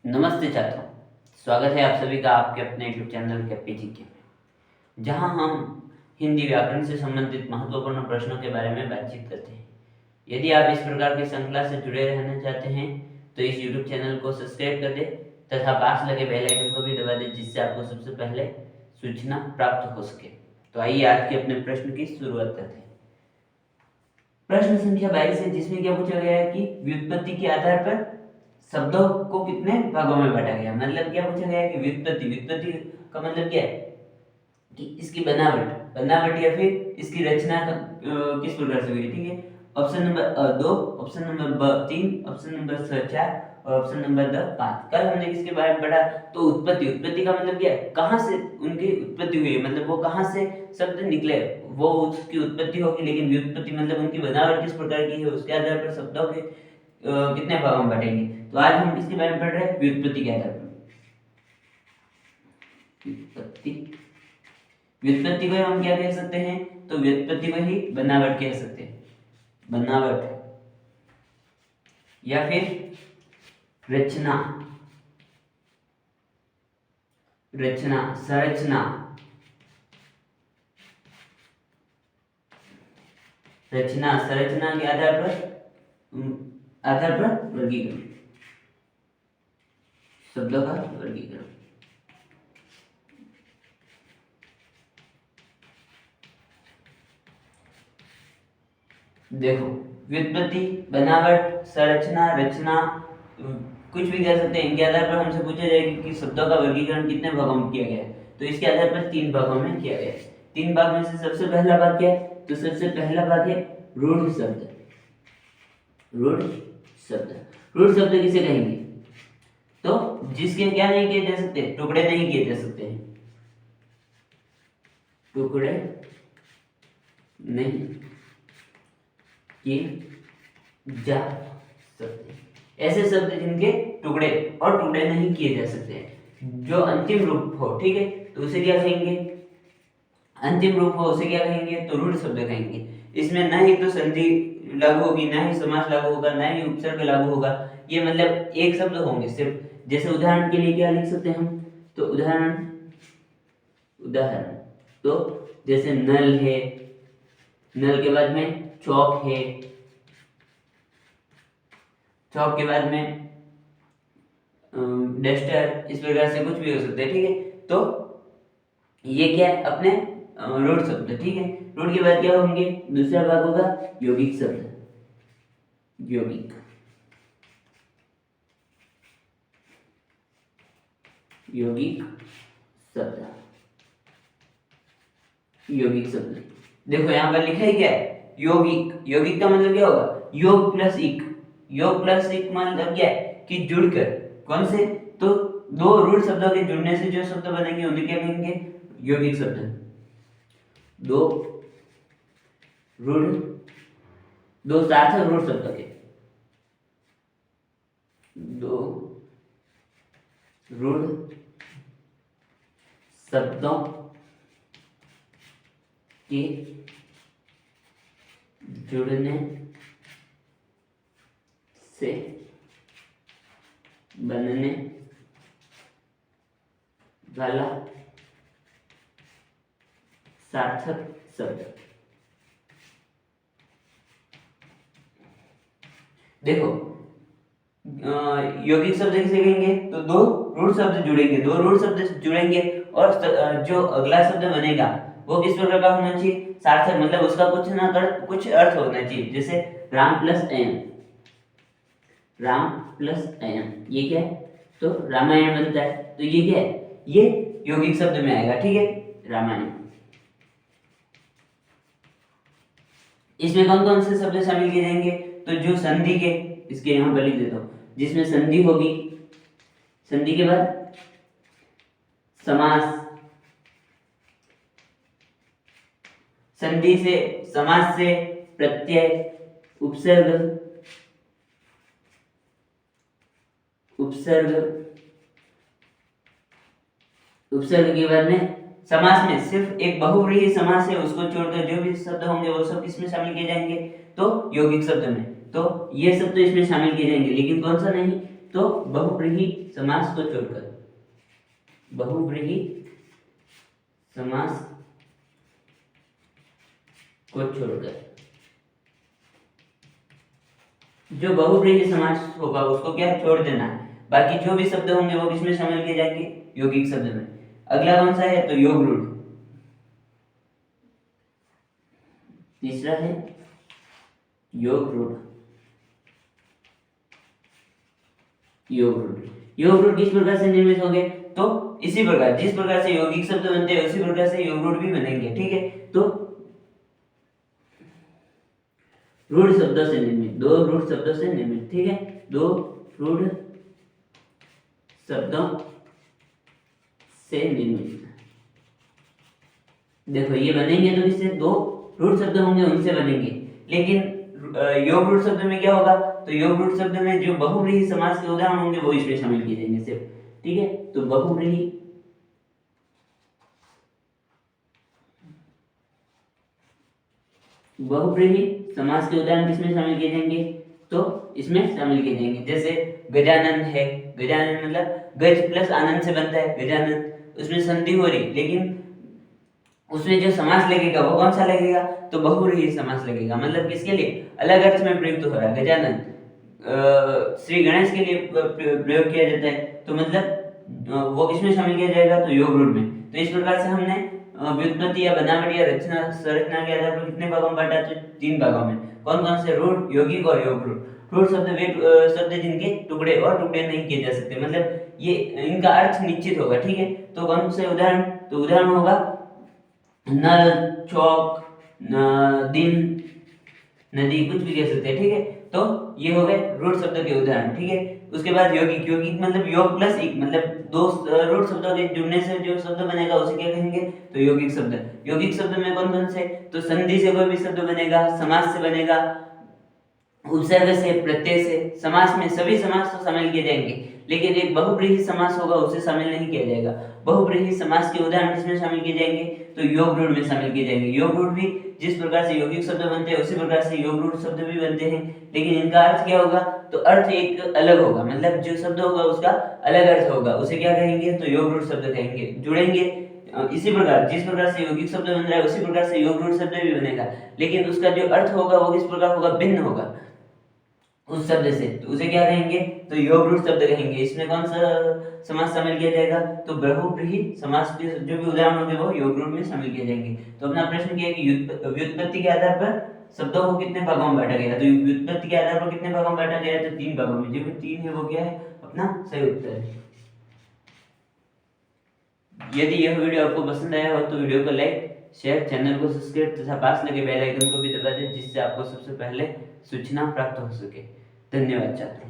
नमस्ते छात्रों, स्वागत है आप सभी का आपके अपने यूट्यूब चैनल कैप्पी जीके में, जहां हम हिंदी व्याकरण से संबंधित महत्वपूर्ण प्रश्नों के बारे में बातचीत करते हैं। यदि आप इस प्रकार की श्रृंखला से जुड़े रहना चाहते हैं तो इस यूट्यूब चैनल को सब्सक्राइब कर दें तथा पास लगे बेल आइकन को भी दबा दें, जिससे आपको सबसे पहले सूचना प्राप्त हो सके। तो आइए आज के अपने प्रश्न की शुरुआत करते हैं। प्रश्न संख्या 22 है, जिसमें क्या पूछा गया है कि व्युत्पत्ति के आधार पर शब्दों को कितने भागों में बांटा गया। मतलब क्या पूछा गया है कि व्युत्पत्ति का मतलब क्या है कि इसकी बनावट या फिर इसकी रचना किस प्रकार से हुई। ठीक है, option number 2, option number 3, option number 4 और ऑप्शन नंबर 5। कल हमने किसके बारे में पढ़ा, तो उत्पत्ति का मतलब क्या है, कहाँ से उनकी उत्पत्ति हुई है, मतलब वो कहाँ से शब्द निकले, वो उसकी उत्पत्ति होगी। लेकिन व्युत्पत्ति मतलब उनकी बनावट किस प्रकार की है, उसके आधार पर शब्दों के कितने भागों में बांटेंगे। तो आज हम किसके बारे में पढ़ रहे हैं, व्युत्पत्ति के आधार पर। व्युत्पत्ति को हम क्या कह सकते हैं, तो व्युत्पत्ति को ही बनावट कह सकते हैं। बनावट या फिर रचना, संरचना के आधार पर वर्गीकरण, शब्दों का वर्गीकरण। देखो, व्युत्पत्ति, बनावट, संरचना, रचना, कुछ भी कह सकते हैं। इनके आधार पर हमसे पूछा जाएगा कि शब्दों का वर्गीकरण कितने भागों में किया गया है। तो इसके आधार पर 3 भागों में किया गया है। 3 भाग में से सबसे पहला भाग क्या है, तो सबसे पहला भाग है रूढ़ शब्द। रूढ़ शब्द किसे कहेंगे, तो जिसके क्या नहीं किए जा सकते, टुकड़े नहीं किए जा सकते हैं, टुकड़े नहीं किए जा सकते। ऐसे शब्द जिनके टुकड़े नहीं किए जा सकते हैं, जो अंतिम रूप हो। ठीक है, तो उसे क्या कहेंगे, अंतिम रूप हो उसे क्या कहेंगे, तो रूढ़ शब्द कहेंगे। इसमें ना ही तो संधि लागू होगी, ना ही समास लागू होगा, ना ही उपसर्ग लागू होगा। ये मतलब एक शब्द होंगे सिर्फ। जैसे उदाहरण के लिए क्या लिख सकते हैं हम, तो उदाहरण तो जैसे नल है, नल के बाद में चौक है, चौक के बाद में डस्टर, इस प्रकार से कुछ भी हो सकता है। ठीक है, तो ये क्या है, अपने रूढ़ शब्द। ठीक है, रूढ़ के बाद क्या होंगे, दूसरा भाग होगा यौगिक शब्द। यौगिक शब्द। देखो यहाँ पर लिखा है क्या है, यौगिक का मतलब क्या होगा, योग प्लस इक मतलब क्या है कि जुड़कर, कौन से, तो 2 रूढ़ शब्दों के जुड़ने से जो शब्द बनेंगे उन्हें क्या कहेंगे, यौगिक शब्द। 2 सार्थक रूढ़ शब्दों के, 2 रूढ़ शब्दों के जुड़ने से बनने वाला सार्थक शब्द। देखो, यौगिक शब्द किसे कहेंगे, तो 2 रूढ़ शब्द जुड़ेंगे और जो अगला शब्द बनेगा वो किस प्रकार का होना चाहिए, सार्थक, मतलब उसका कुछ अर्थ होना चाहिए। जैसे राम प्लस अयम, ये क्या है, तो रामायण बनता है। तो ये क्या है, ये यौगिक शब्द में आएगा। ठीक है, रामायण। इसमें कौन कौन से शब्द शामिल किए जाएंगे, तो जो संधि के, इसके यहाँ पर लिख देता हूं, जिसमें संधि होगी, संधि के बाद समास, संधि से, समास से प्रत्यय, उपसर्ग के बाद में समास में सिर्फ एक बहुव्रीहि समास है, उसको छोड़कर जो भी शब्द होंगे वो सब किसमें शामिल किए जाएंगे, तो यौगिक शब्द में। तो ये सब तो इसमें शामिल किए जाएंगे, लेकिन कौन सा नहीं, तो बहुव्रीहि समास को छोड़कर, बहुव्रीहि समास को छोड़कर जो बहुव्रीहि समास होगा उसको क्या छोड़ देना है, बाकी जो भी शब्द होंगे वो किसमें शामिल किए जाएंगे, यौगिक शब्द में। अगला कौन सा है, तो योग रूढ़। तीसरा है योग रूढ़। योग रूढ़, योग रूढ़ किस प्रकार से निर्मित होंगे, तो इसी प्रकार जिस प्रकार से यौगिक शब्द बनते हैं उसी प्रकार से योग रूढ़ भी बनेंगे। ठीक है, तो रूढ़ शब्दों से निर्मित, दो रूढ़ शब्दों से निर्मित। ठीक है, दो रूढ़ शब्दों से निर्मित। देखो ये बनेंगे तो किससे, दो रूढ़ शब्द होंगे उनसे बनेंगे। लेकिन योग रूढ़ शब्द में क्या होगा, तो योग रूढ़ शब्द में जो बहुव्रीहि समास के उदाहरण होंगे वो इसमें शामिल किए जाएंगे सिर्फ। ठीक है, तो बहुव्रीहि समास के उदाहरण किसमें शामिल किए जाएंगे, तो इसमें शामिल किए जाएंगे। जैसे गजानन है, गजानन मतलब गज प्लस आनंद से बनता है गजानन, उसमें संधि हो रही, लेकिन उसमें जो समास लगेगा वो कौन सा लगेगा, तो बहुव्रीहि समास लगेगा। मतलब किसके लिए, अलग अर्थ में प्रयुक्त हो रहा है। गजानन श्री गणेश के लिए प्रयोग किया जाता है, तो मतलब वो किसमें शामिल किया जाएगा, तो योग रूढ़ में। तो इस प्रकार से हमने व्युत्पत्ति या बनावट या रचना संरचना के आधार पर कितने भागों में बांटा, तो 3 भागों में। कौन कौन से, रूढ़, यौगिक और योग रूढ़। रूढ़ शब्द वे शब्द जिनके टुकड़े और टुकड़े नहीं किए जा सकते, मतलब ये इनका अर्थ निश्चित होगा। ठीक है, तो कौन से उदाहरण, तो उदाहरण होगा नल, चौक, दिन, नदी, कुछ भी कह सकते हैं। ठीक है, तो ये हो गए रूढ़ शब्द के उदाहरण। ठीक है, उसके बाद यौगिक, यौगिक मतलब योग प्लस एक, मतलब दो रूढ़ शब्दों के जुड़ने से जो शब्द बनेगा उसे क्या कहेंगे, तो यौगिक शब्द। यौगिक शब्द में कौन कौन से, तो संधि से कोई भी शब्द बनेगा, समास से बनेगा, उपसर्ग से, प्रत्यय से। समास में सभी समास तो शामिल किए जाएंगे, लेकिन एक बहुव्रीहि समास होगा उसे शामिल नहीं किया जाएगा। बहुव्रीहि समास के उदाहरण किसमें शामिल किए जाएंगे, तो योग रूढ़ में शामिल किए जाएंगे। योग रूढ़ भी जिस प्रकार से यौगिक शब्द बनते हैं उसी प्रकार से योग रूढ़ शब्द भी बनते हैं, लेकिन इनका अर्थ क्या होगा, तो अर्थ एक अलग होगा, मतलब जो शब्द होगा उसका अलग अर्थ होगा, उसे क्या कहेंगे, तो योग रूढ़ शब्द कहेंगे। जुड़ेंगे इसी प्रकार जिस प्रकार से यौगिक शब्द बन रहा है उसी प्रकार से योग रूढ़ शब्द भी बनेगा, लेकिन उसका जो अर्थ होगा वो किस प्रकार होगा, भिन्न होगा उस शब्द से, तो उसे क्या कहेंगे, तो योग रूढ़ शब्द कहेंगे। इसमें कौन सा समास शामिल किया जाएगा, तो बहुव्रीहि समास के जो भी उदाहरण होंगे वो योग रूढ़ में शामिल किए जाएंगे। तो अपना प्रश्न किया कि व्युत्पत्ति के आधार पर शब्दों को कितने भागों में बांटा गया, तो व्युत्पत्ति के आधार पर कितने भागों में बांटा गया है, तो 3 भागों में। जो भी 3 है वो क्या है, अपना सही उत्तर है। यदि यह वीडियो आपको पसंद आया हो तो वीडियो को लाइक, शेयर, चैनल को सब्सक्राइब तथा पास लगे बेल आइकन को भी दबा दें, जिससे आपको सबसे पहले सूचना प्राप्त हो सके। धन्यवाद छात्रों।